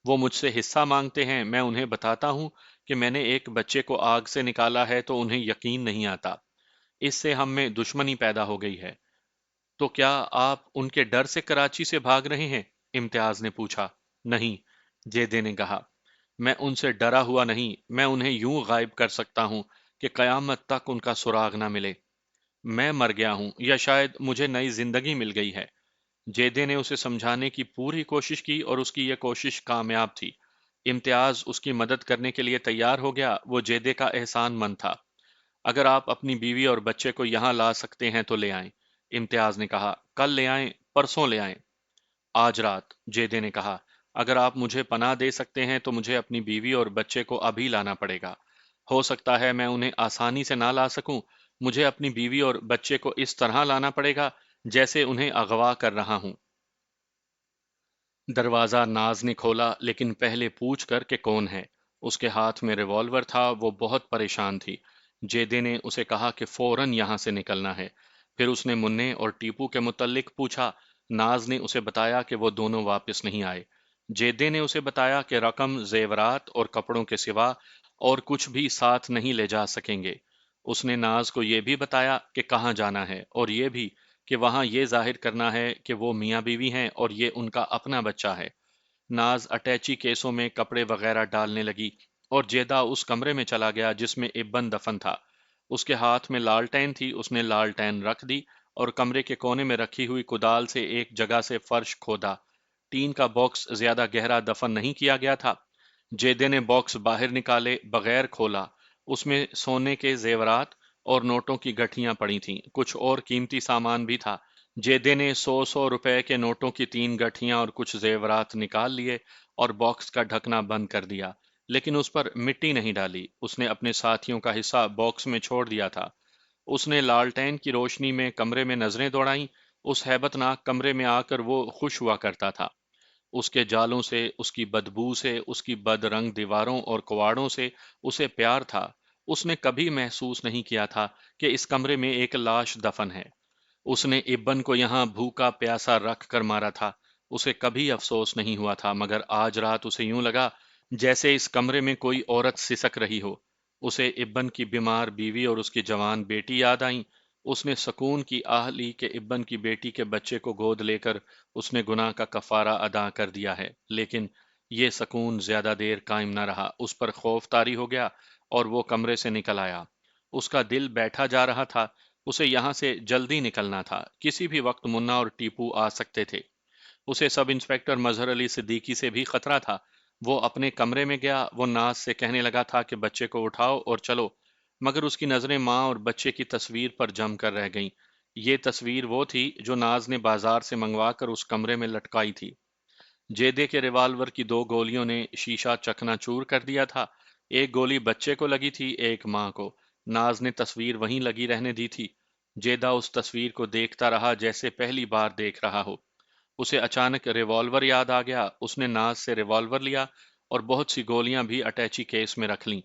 وہ مجھ سے حصہ مانگتے ہیں، میں انہیں بتاتا ہوں کہ میں نے ایک بچے کو آگ سے نکالا ہے تو انہیں یقین نہیں آتا۔ اس سے ہم میں دشمنی پیدا ہو گئی ہے۔ تو کیا آپ ان کے ڈر سے کراچی سے بھاگ رہے ہیں؟ امتیاز نے پوچھا۔ نہیں، جیدے نے کہا، میں ان سے ڈرا ہوا نہیں، میں انہیں یوں غائب کر سکتا ہوں کہ قیامت تک ان کا سراغ نہ ملے۔ میں مر گیا ہوں یا شاید مجھے نئی زندگی مل گئی ہے۔ جیدے نے اسے سمجھانے کی پوری کوشش کی اور اس کی یہ کوشش کامیاب تھی۔ امتیاز اس کی مدد کرنے کے لیے تیار ہو گیا، وہ جیدے کا احسان مند تھا۔ اگر آپ اپنی بیوی اور بچے کو یہاں لا سکتے ہیں تو لے آئیں، امتیاز نے کہا، کل لے آئیں، پرسوں لے آئیں، آج رات، جیدے نے کہا، اگر آپ مجھے پناہ دے سکتے ہیں تو مجھے اپنی بیوی اور بچے کو ابھی لانا پڑے گا۔ ہو سکتا ہے میں انہیں آسانی سے نہ لا سکوں، مجھے اپنی بیوی اور بچے کو اس طرح لانا پڑے گا جیسے انہیں اغوا کر رہا ہوں۔ دروازہ ناز نے کھولا، لیکن پہلے پوچھ کر کہ کون ہے۔ اس کے ہاتھ میں ریوالور تھا، وہ بہت پریشان تھی۔ جیدے نے اسے کہا کہ فوراً یہاں سے نکلنا ہے۔ پھر اس نے منے اور ٹیپو کے متعلق پوچھا۔ ناز نے اسے بتایا کہ وہ دونوں واپس نہیں آئے۔ جیدے نے اسے بتایا کہ رقم، زیورات اور کپڑوں کے سوا اور کچھ بھی ساتھ نہیں لے جا سکیں گے۔ اس نے ناز کو یہ بھی بتایا کہ کہاں جانا ہے، اور یہ بھی کہ وہاں یہ ظاہر کرنا ہے کہ وہ میاں بیوی ہیں اور یہ ان کا اپنا بچہ ہے۔ ناز اٹیچی کیسوں میں کپڑے وغیرہ ڈالنے لگی اور جیدہ اس کمرے میں چلا گیا جس میں ابن دفن تھا۔ اس کے ہاتھ میں لالٹین تھی، اس نے لالٹین رکھ دی اور کمرے کے کونے میں رکھی ہوئی کدال سے ایک جگہ سے فرش کھودا۔ ٹین کا باکس زیادہ گہرا دفن نہیں کیا گیا تھا۔ جیدے نے باکس باہر نکالے بغیر کھولا۔ اس میں سونے کے زیورات اور نوٹوں کی گٹھیاں پڑی تھیں، کچھ اور قیمتی سامان بھی تھا۔ جیدے نے 100 100 روپے کے نوٹوں کی 3 گٹھیاں اور کچھ زیورات نکال لیے اور باکس کا ڈھکنا بند کر دیا، لیکن اس پر مٹی نہیں ڈالی۔ اس نے اپنے ساتھیوں کا حصہ باکس میں چھوڑ دیا تھا۔ اس نے لالٹین کی روشنی میں کمرے میں نظریں دوڑائیں۔ اس ہیبت ناک کمرے میں آ کر وہ خوش ہوا کرتا تھا۔ اس کے جالوں سے، اس کی بدبو سے، اس کی بد رنگ دیواروں اور کواڑوں سے اسے پیار تھا۔ اس نے کبھی محسوس نہیں کیا تھا کہ اس کمرے میں ایک لاش دفن ہے۔ اس نے ابن کو یہاں بھوکا پیاسا رکھ کر مارا تھا۔ اسے کبھی افسوس نہیں ہوا تھا، مگر آج رات اسے یوں لگا جیسے اس کمرے میں کوئی عورت سسک رہی ہو۔ اسے ابن کی بیمار بیوی اور اس کی جوان بیٹی یاد آئیں۔ اس نے سکون کی آہ لی کہ ابن کی بیٹی کے بچے کو گود لے کر اس نے گناہ کا کفارہ ادا کر دیا ہے، لیکن یہ سکون زیادہ دیر قائم نہ رہا۔ اس پر خوف طاری ہو گیا اور وہ کمرے سے نکل آیا۔ اس کا دل بیٹھا جا رہا تھا۔ اسے یہاں سے جلدی نکلنا تھا، کسی بھی وقت منا اور ٹیپو آ سکتے تھے۔ اسے سب انسپکٹر مظہر علی صدیقی سے بھی خطرہ تھا۔ وہ اپنے کمرے میں گیا، وہ ناز سے کہنے لگا تھا کہ بچے کو اٹھاؤ اور چلو، مگر اس کی نظریں ماں اور بچے کی تصویر پر جم کر رہ گئیں۔ یہ تصویر وہ تھی جو ناز نے بازار سے منگوا کر اس کمرے میں لٹکائی تھی۔ جیدے کے ریوالور کی 2 گولیوں نے شیشہ چکنا چور کر دیا تھا۔ ایک گولی بچے کو لگی تھی، ایک ماں کو۔ ناز نے تصویر وہیں لگی رہنے دی تھی۔ جیدہ اس تصویر کو دیکھتا رہا جیسے پہلی بار دیکھ رہا ہو۔ اسے اچانک ریوالور یاد آ گیا۔ اس نے ناز سے ریوالور لیا اور بہت سی گولیاں بھی اٹیچی کیس میں رکھ لیں۔